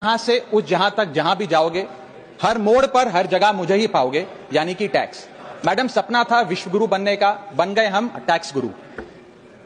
यहां से उस जहां तक जहां भी जाओगे, हर मोड़ पर हर जगह मुझे ही पाओगे, यानी कि टैक्स। मैडम, सपना था विश्व गुरु बनने का, बन गए हम टैक्स गुरु।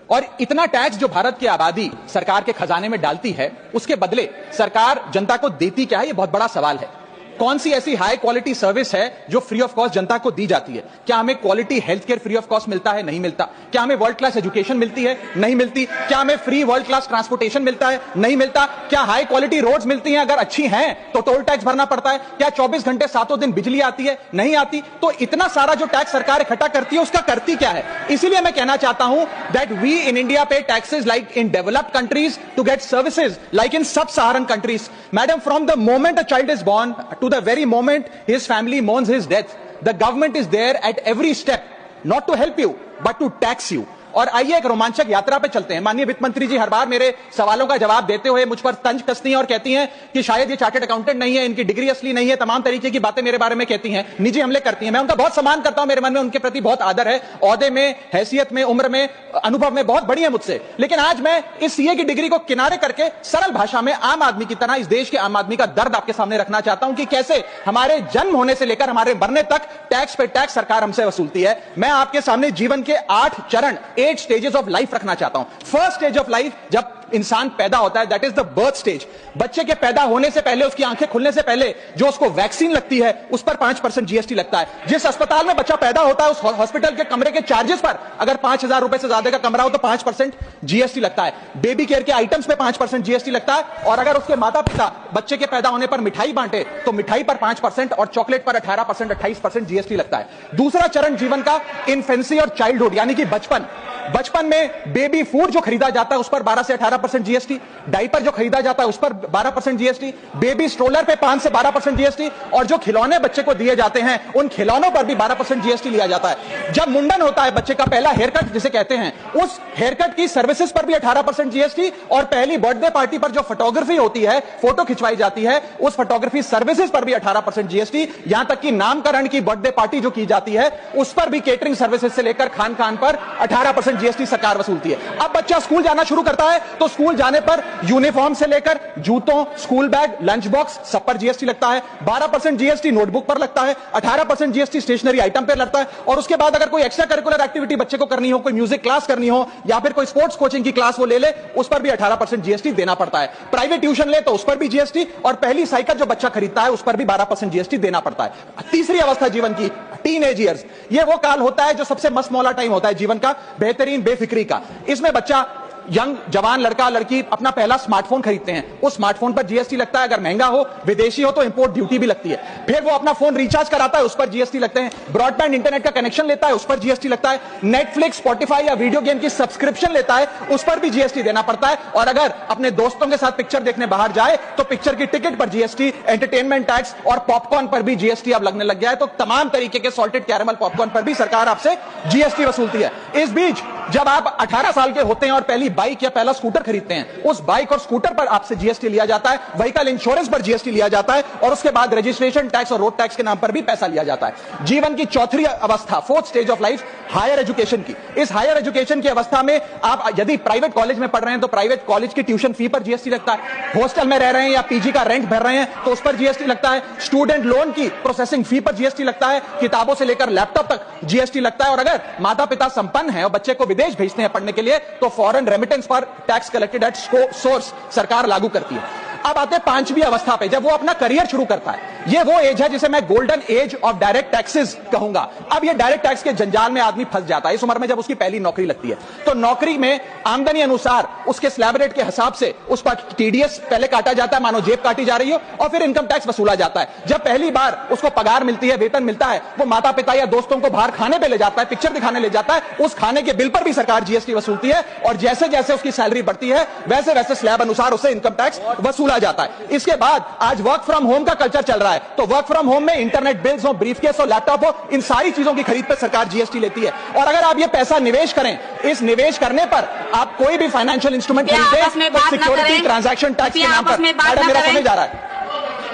और इतना टैक्स जो भारत की आबादी सरकार के खजाने में डालती है, उसके बदले सरकार जनता को देती क्या है, यह बहुत बड़ा सवाल है। कौन सी ऐसी हाई क्वालिटी सर्विस है जो फ्री ऑफ कॉस्ट जनता को दी जाती है? क्या हमें quality health care free of cost मिलता है? नहीं मिलता। क्या हमें वर्ल्ड क्लास एजुकेशन मिलती है? नहीं मिलती। क्या हमें फ्री वर्ल्ड क्लास ट्रांसपोर्टेशन मिलता है? नहीं मिलता। क्या हाई क्वालिटी रोड्स मिलती हैं? अगर अच्छी हैं तो टोल टैक्स भरना पड़ता है। क्या 24 घंटे सातों दिन बिजली आती है? नहीं आती। तो इतना सारा जो टैक्स सरकार इकट्ठा करती है, उसका करती क्या है? इसीलिए मैं कहना चाहता हूं that we in India pay taxes like in developed countries to get services like in sub Saharan countries. Madam, from the moment a child is born to the very moment his family mourns his death, the government is there at every step, not to help you but to tax you. और आइए एक रोमांचक यात्रा पे चलते हैं। माननीय वित्त मंत्री जी हर बार मेरे सवालों का जवाब देते हुए मुझ पर तंज कसती हैं और कहती हैं कि शायद ये चार्टर्ड अकाउंटेंट नहीं है, इनकी डिग्री असली नहीं है, तमाम तरीके की बातें मेरे बारे में कहती हैं, निजी हमले करती हैं। मैं उनका बहुत सम्मान करता हूं, मेरे मन में उनके प्रति बहुत आदर है, ओहदे में, हैसियत में, उम्र में, अनुभव में बहुत बड़ी है मुझसे। लेकिन आज मैं इस सीए की डिग्री को किनारे करके सरल भाषा में आम आदमी की तरह इस देश के आम आदमी का दर्द आपके सामने रखना चाहता हूं कि कैसे हमारे जन्म होने से लेकर हमारे मरने तक टैक्स पे टैक्स सरकार हमसे वसूलती है। मैं आपके सामने जीवन के 8 चरण, 8 स्टेजेस ऑफ लाइफ रखना चाहता हूं। फर्स्ट स्टेज ऑफ लाइफ, जब इंसान पैदा होता है, that is the birth stage. बच्चे के पैदा होने से पहले, उसकी आंखें खुलने से पहले जो उसको वैक्सीन लगती है, उस पर 5% जीएसटी लगता है। जिस अस्पताल में बच्चा पैदा होता है, उस हॉस्पिटल के कमरे के चार्जेस पर अगर 5,000 रुपए से ज्यादा का कमरा हो तो 5% जीएसटी लगता है। बेबी केयर के आइटम्स पे 5% जीएसटी लगता है। और अगर उसके माता पिता बच्चे के पैदा होने पर मिठाई बांटे तो मिठाई पर 5% और चॉकलेट पर 18%, 28% जीएसटी लगता है। दूसरा चरण जीवन का, इन्फेंसी और चाइल्डहुड, यानी कि बचपन। बचपन में बेबी फूड जो खरीदा जाता है उस पर 12 से 18% जीएसटी, डाइपर जो खरीदा जाता है उस पर 12% जीएसटी, बेबी स्ट्रोलर पे 5 से 12% जीएसटी, और जो खिलौने बच्चे को दिए जाते हैं उन खिलौनों पर भी 12% जीएसटी लिया जाता है। जब मुंडन होता है बच्चे का, पहला हेयर कट जिसे कहते हैं, उस हेयर कट की सर्विसेज पर भी 18% जीएसटी, और पहली बर्थडे पार्टी पर जो फोटोग्राफी होती है, फोटो खिंचवाई जाती है, उस फोटोग्राफी सर्विसेज पर भी 18% जीएसटी। यहां तक कि नामकरण की बर्थडे पार्टी जो की जाती है उस पर भी केटरिंग सर्विसेज से लेकर खान खान पर 18% जीएसटी सरकार वसूलती है। अब बच्चा स्कूल जाना शुरू करता है तो स्कूल जाने पर यूनिफॉर्म से लेकर जूतों, स्कूल बैग, लंच बॉक्स, सब पर जीएसटी लगता है। 12% जीएसटी नोटबुक पर लगता है, 18% जीएसटी स्टेशनरी आइटम पर लगता है। और उसके बाद अगर कोई एक्स्ट्रा करिकुलर एक्टिविटी बच्चे को करनी हो, कोई म्यूजिक क्लास करनी हो या फिर कोई स्पोर्ट्स कोचिंग की क्लास वो ले ले, उस पर भी 18% जीएसटी देना पड़ता है। प्राइवेट ट्यूशन ले तो उस पर भी जीएसटी, और पहली साइकिल जो बच्चा खरीदता है उस पर भी 12% जीएसटी देना पड़ता है। तीसरी अवस्था जीवन की, टीनेज ईयर्स, ये वो काल होता है जो सबसे मस्त मौला टाइम होता है जीवन का, बेहतरीन बेफिक्री का। इसमें बच्चा, यंग जवान लड़का लड़की अपना पहला स्मार्टफोन खरीदते हैं, उस स्मार्टफोन पर जीएसटी लगता है। अगर महंगा हो, विदेशी हो तो इंपोर्ट ड्यूटी भी लगती है। फिर वो अपना फोन रिचार्ज कराता है, उस पर जीएसटी लगते हैं। ब्रॉडबैंड इंटरनेट का कनेक्शन लेता है, उस पर जीएसटी लगता है। नेटफ्लिक्स, स्पॉटिफाई या वीडियो गेम की सब्सक्रिप्शन लेता है, उस पर भी जीएसटी देना पड़ता है। और अगर अपने दोस्तों के साथ पिक्चर देखने बाहर जाए तो पिक्चर की टिकट पर जीएसटी, एंटरटेनमेंट टैक्स और पॉपकॉर्न पर भी जीएसटी अब लगने लग गया है। तो तमाम तरीके के सॉल्टेड कैरेमल पॉपकॉर्न पर भी सरकार आपसे जीएसटी वसूलती है। इस बीच जब आप 18 साल के होते हैं और पहली बाइक या पहला स्कूटर खरीदते हैं, उस बाइक और स्कूटर पर आपसे जीएसटी लिया जाता है, व्हीकल इंश्योरेंस पर जीएसटी लिया जाता है, और उसके बाद रजिस्ट्रेशन टैक्स और रोड टैक्स के नाम पर भी पैसा लिया जाता है। जीवन की चौथी अवस्था, fourth stage of life, higher education की। इस हायर एजुकेशन की अवस्था में आप यदि प्राइवेट कॉलेज में पढ़ रहे हैं तो प्राइवेट कॉलेज की ट्यूशन फी पर जीएसटी लगता है। हॉस्टल में रह रहे हैं या पीजी का रेंट भर रहे हैं तो उस पर जीएसटी लगता है। स्टूडेंट लोन की प्रोसेसिंग फी पर जीएसटी लगता है। किताबों से लेकर लैपटॉप तक जीएसटी लगता है। और अगर माता पिता संपन्न है और बच्चे को विदेश भेजते हैं पढ़ने के लिए तो फॉरेन रेमिटेंस पर टैक्स कलेक्टेड एट सोर्स सरकार लागू करती है। अब आते 5वीं अवस्था पे, जब वो अपना करियर शुरू करता है। ये वो एज है जिसे मैं golden age of direct taxes कहूंगा। अब ये डायरेक्ट टैक्स के जंजाल में आदमी फंस जाता है इस उम्र में, जब उसकी पहली नौकरी लगती है। तो नौकरी में आमदनी अनुसार उसके स्लैब रेट के हिसाब से उस पर टीडीएस पहले काटा जाता है, मानो जेब काटी जा रही हो, और फिर इनकम टैक्स वसूला जाता है। जब पहली बार उसको पगार मिलती है, वेतन मिलता है, वो माता पिता या दोस्तों को बाहर खाने पे ले जाता है, पिक्चर दिखाने ले जाता है, उस खाने के बिल पर भी सरकार जीएसटी वसूलती है। और जैसे जैसे उसकी सैलरी बढ़ती है वैसे वैसे स्लैब अनुसार उसे इनकम टैक्स वसूला जाता है। इसके बाद आज वर्क फ्रॉम होम का कल्चर चल रहा है, तो वर्क फ्रॉम होम में इंटरनेट बिल्स हो, ब्रीफकेस हो, लैपटॉप हो, इन सारी चीजों की खरीद पर सरकार जीएसटी लेती है। और अगर आप ये पैसा निवेश करें, इस निवेश करने पर आप कोई भी फाइनेंशियल इंस्ट्रूमेंट खरीदें तो सिक्योरिटी ट्रांजैक्शन टैक्स के नाम पर, मैडम मेरा समय जा रहा है।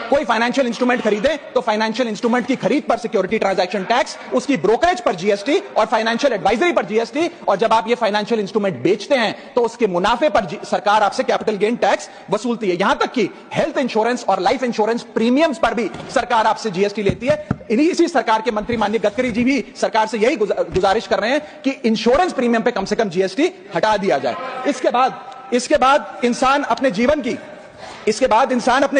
कोई फाइनेंशियल इंस्ट्रूमेंट खरीदें तो फाइनेंशियल इंस्ट्रूमेंट की खरीद पर सिक्योरिटी ट्रांजैक्शन टैक्स, उसकी ब्रोकरेज पर जीएसटी और फाइनेंशियल एडवाइजरी पर जीएसटी, और जब आप ये फाइनेंशियल इंस्ट्रूमेंट बेचते हैं तो उसके मुनाफे पर सरकार आपसे कैपिटल गेन टैक्स वसूलती है। यहां तक कि हेल्थ इंश्योरेंस और लाइफ इंश्योरेंस प्रीमियम्स पर भी सरकार आपसे जीएसटी लेती है। इसी सरकार के मंत्री माननीय गडकरी जी भी सरकार से यही गुजारिश कर रहे हैं कि इंश्योरेंस प्रीमियम पे कम से कम जीएसटी हटा दिया जाए। इसके बाद इंसान अपने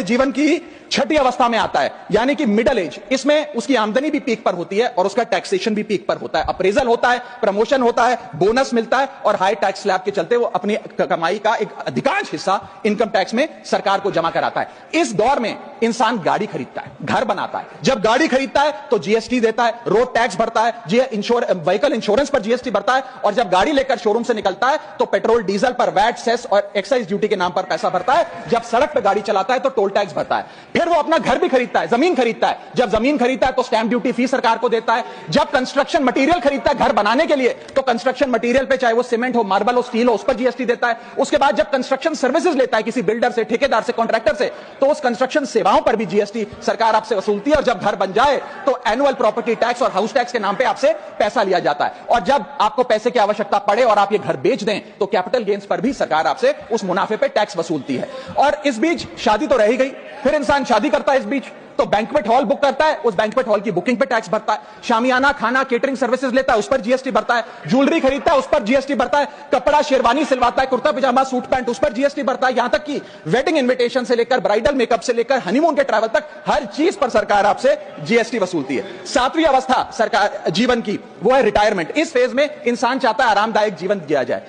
जीवन की छठी अवस्था में आता है, यानी कि मिडिल एज। इसमें उसकी आमदनी भी पीक पर होती है और उसका टैक्सेशन भी पीक पर होता है, अप्रेजल होता है, प्रमोशन होता है, बोनस मिलता है, और हाई टैक्स स्लैब के चलते वो अपनी कमाई का एक अधिकांश हिस्सा इनकम टैक्स में सरकार को जमा कराता है। इस दौर में इंसान गाड़ी खरीदता है, घर बनाता है। जब गाड़ी खरीदता है तो जीएसटी देता है, रोड टैक्स भरता है, व्हीकल इंश्योरेंस पर जीएसटी भरता है, और जब गाड़ी लेकर शोरूम से निकलता है तो पेट्रोल डीजल पर वैट, सेस और एक्साइज ड्यूटी के नाम पर पैसा भरता है। जब सड़क पर गाड़ी चलाता है तो टोल टैक्स भरता है। फिर वो अपना घर भी खरीदता है, जमीन खरीदता है। जब जमीन खरीदता है तो स्टैंप ड्यूटी फी सरकार को देता है। जब कंस्ट्रक्शन मटेरियल खरीदता है घर बनाने के लिए तो कंस्ट्रक्शन मटेरियल पे, चाहे वो सीमेंट हो, मार्बल हो, स्टील हो, उस पर जीएसटी देता है। उसके बाद जब कंस्ट्रक्शन सर्विसेज लेता है किसी बिल्डर से, ठेकेदार से, कॉन्ट्रैक्टर से, तो उस कंस्ट्रक्शन सेवाओं पर भी जीएसटी सरकार आपसे वसूलती है। और जब घर बन जाए तो एनुअल प्रॉपर्टी टैक्स और हाउस टैक्स के नाम पे आपसे पैसा लिया जाता है। और जब आपको पैसे की आवश्यकता पड़े और आप ये घर बेच दें तो कैपिटल गेन्स पर भी सरकार आपसे उस मुनाफे पे टैक्स वसूलती है। और इस बीच शादी तो रह ही गई, फिर इंसान शादी करता है, इस बीच तो बैंक्वेट हॉल बुक करता है, उस बैंक्वेट हॉल की बुकिंग पे टैक्स भरता है। शामियाना, खाना, केटरिंग सर्विसेज लेता है, उस पर जीएसटी भरता है। ज्वेलरी खरीदता है, उस पर जीएसटी भरता है। कपड़ा, शेरवानी सिलवाता है, कुर्ता पजामा, सूट पैंट, उस पर जीएसटी भरता है। यहां तक कि वेडिंग इन्विटेशन से लेकर, ब्राइडल मेकअप से लेकर, हनीमून के ट्रैवल तक हर चीज पर सरकार आपसे जीएसटी वसूलती है। सातवीं अवस्था सरकार जीवन की, वो है रिटायरमेंट। इस फेज में इंसान चाहता है आरामदायक जीवन जिया जाए,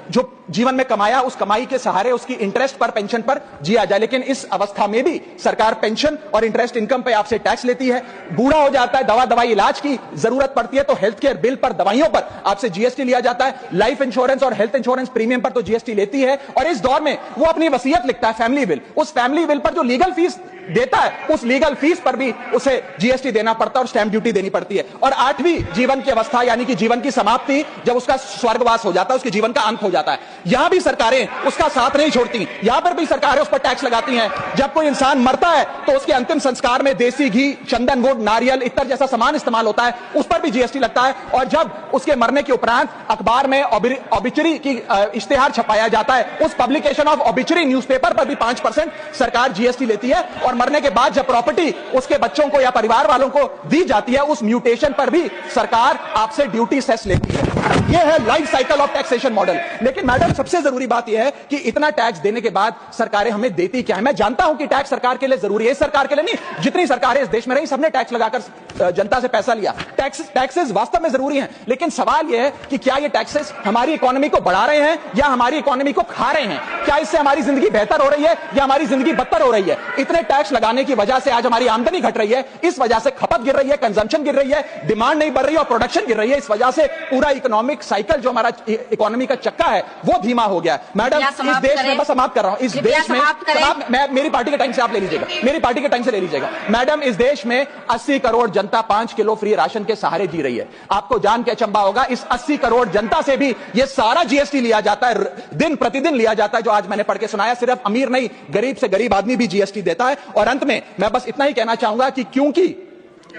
जो जीवन में कमाया उस कमाई के सहारे उसकी इंटरेस्ट पर, पेंशन पर जिया जाए। लेकिन इस अवस्था में भी सरकार पेंशन और इंटरेस्ट इनकम पे आपसे टैक्स लेती है। बूढ़ा हो जाता है, दवाई इलाज की जरूरत पड़ती है तो हेल्थ केयर बिल पर, दवाइयों पर आपसे जीएसटी लिया जाता है। लाइफ इंश्योरेंस और हेल्थ इंश्योरेंस प्रीमियम पर तो जीएसटी लेती है। और इस दौर में वो अपनी वसीयत लिखता है, फैमिली विल। उस फैमिली विल पर जो लीगल फीस देता है, उस लीगल फीस पर भी उसे जीएसटी देना पड़ता है और स्टैंप ड्यूटी देनी पड़ती है। और आठवीं जीवन की अवस्था, यानी कि जीवन की समाप्ति, जब उसका स्वर्गवास हो जाता है, उसके जीवन का अंत हो जाता है, यहां भी सरकारें उसका साथ नहीं छोड़ती। यहां पर भी सरकारें उस पर टैक्स लगाती हैं। जब कोई इंसान मरता है तो उसके अंतिम संस्कार में देसी घी, चंदन, वुड, नारियल, इत्तर जैसा सामान इस्तेमाल होता है, उस पर भी जीएसटी लगता है। और जब उसके मरने के उपरांत अखबार में ऑबिचुरी की इश्तेहार छपाया जाता है, उस पब्लिकेशन ऑफ ऑबिचुरी न्यूज़पेपर पर भी 5% सरकार जीएसटी लेती है। और मरने के बाद जब प्रॉपर्टी उसके बच्चों को या परिवार वालों को दी जाती है, उस म्यूटेशन पर भी सरकार आपसे ड्यूटी सेस लेती है। यह है life cycle of taxation model. लेकिन मैडम, सबसे जरूरी बात यह है कि इतना टैक्स देने के बाद सरकारें हमें देती क्या है? मैं जानता हूं कि टैक्स सरकार के लिए जरूरी है, इस सरकार के लिए नहीं, जितनी सरकारें इस देश में रही सबने टैक्स लगाकर जनता से पैसा लिया। टैक्सेस वास्तव में जरूरी हैं, लेकिन सवाल यह है कि क्या ये टैक्सेस हमारी इकोनॉमी को बढ़ा रहे हैं या हमारी इकोनॉमी को खा रहे हैं? क्या इससे हमारी जिंदगी बेहतर हो रही है या हमारी जिंदगी बदतर हो रही है? इतने टैक्स लगाने की वजह से आज हमारी आमदनी घट रही है, इस वजह से खपत गिर रही है, कंजम्पशन गिर रही है, डिमांड नहीं बढ़ रही है और प्रोडक्शन गिर रही है। इस वजह से पूरा इकोनॉमिक साइकिल, जो हमारा इकोनॉमी का चक्का है, वो धीमा हो गया। मैडम, इस देश में, बस समाप्त कर रहा हूं, इस देश में, मेरी पार्टी के टाइम से आप ले लीजिएगा, मेरी पार्टी के टाइम से ले लीजिएगा। मैडम, इस देश में 80 करोड़ जनता 5 किलो फ्री राशन के सहारे जी रही है। आपको जान के अचंभा होगा, इस 80 करोड़ जनता से भी ये सारा जीएसटी लिया जाता है, दिन प्रतिदिन लिया जाता है, जो आज मैंने पढ़ के सुनाया। सिर्फ अमीर नहीं, गरीब से गरीब आदमी भी जीएसटी देता है। और अंत में मैं बस इतना ही कहना चाहूंगा कि क्योंकि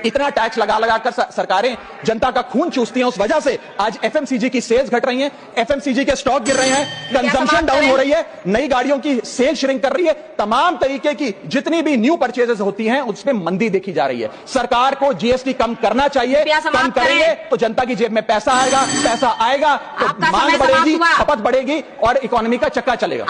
इतना टैक्स लगा कर सरकारें जनता का खून चूसती हैं, उस वजह से आज एफएमसीजी की सेल्स घट रही हैं, एफएमसीजी के स्टॉक गिर रहे हैं, कंजम्पशन डाउन हो रही है, नई गाड़ियों की सेल श्रिंक कर रही है, तमाम तरीके की जितनी भी न्यू परचेजेस होती हैं उसमें मंदी देखी जा रही है। सरकार को जीएसटी कम करना चाहिए, कम करेंगे तो जनता की जेब में पैसा आएगा तो मांग बढ़ेगी, खपत बढ़ेगी और इकोनॉमी का चक्का चलेगा।